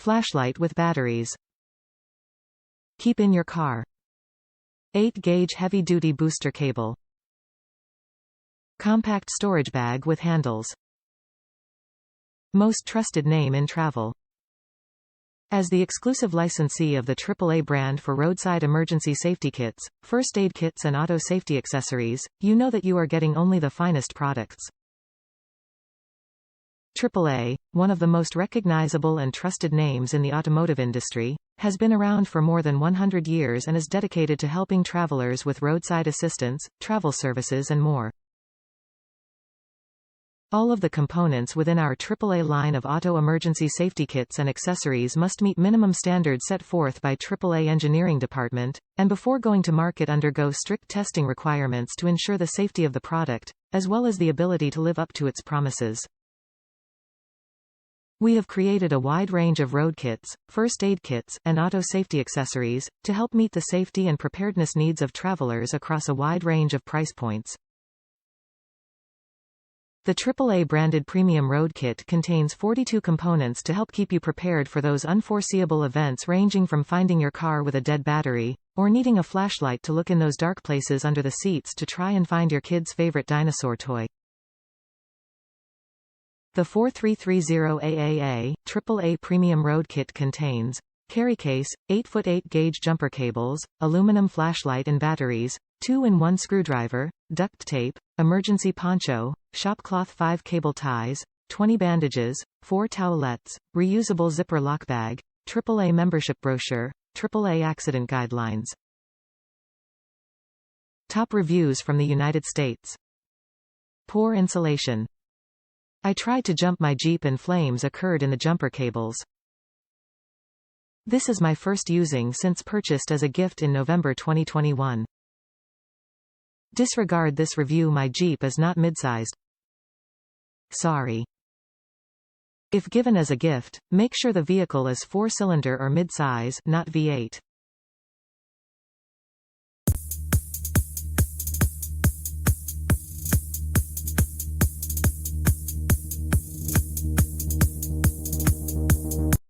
Flashlight with batteries. Keep in your car. 8-gauge heavy-duty booster cable. Compact storage bag with handles. Most trusted name in travel. As the exclusive licensee of the AAA brand for roadside emergency safety kits, first aid kits and auto safety accessories, you know that you are getting only the finest products. AAA, one of the most recognizable and trusted names in the automotive industry, has been around for more than 100 years and is dedicated to helping travelers with roadside assistance, travel services and more. All of the components within our AAA line of auto emergency safety kits and accessories must meet minimum standards set forth by AAA Engineering Department, and before going to market undergo strict testing requirements to ensure the safety of the product, as well as the ability to live up to its promises. We have created a wide range of road kits, first aid kits, and auto safety accessories, to help meet the safety and preparedness needs of travelers across a wide range of price points. The AAA branded premium road kit contains 42 components to help keep you prepared for those unforeseeable events, ranging from finding your car with a dead battery, or needing a flashlight to look in those dark places under the seats to try and find your kid's favorite dinosaur toy. The 4330 AAA, AAA Premium Road Kit contains carry case, 8-foot 8-gauge jumper cables, aluminum flashlight and batteries, 2-in-1 screwdriver, duct tape, emergency poncho, shop cloth, 5 cable ties, 20 bandages, 4 towelettes, reusable zipper lock bag, AAA membership brochure, AAA accident guidelines. Top reviews from the United States. Poor insulation. I tried to jump my Jeep and flames occurred in the jumper cables. This is my first using since purchased as a gift in November 2021. Disregard this review. My Jeep is not mid-sized. Sorry. If given as a gift, make sure the vehicle is 4-cylinder or mid-size, not V8.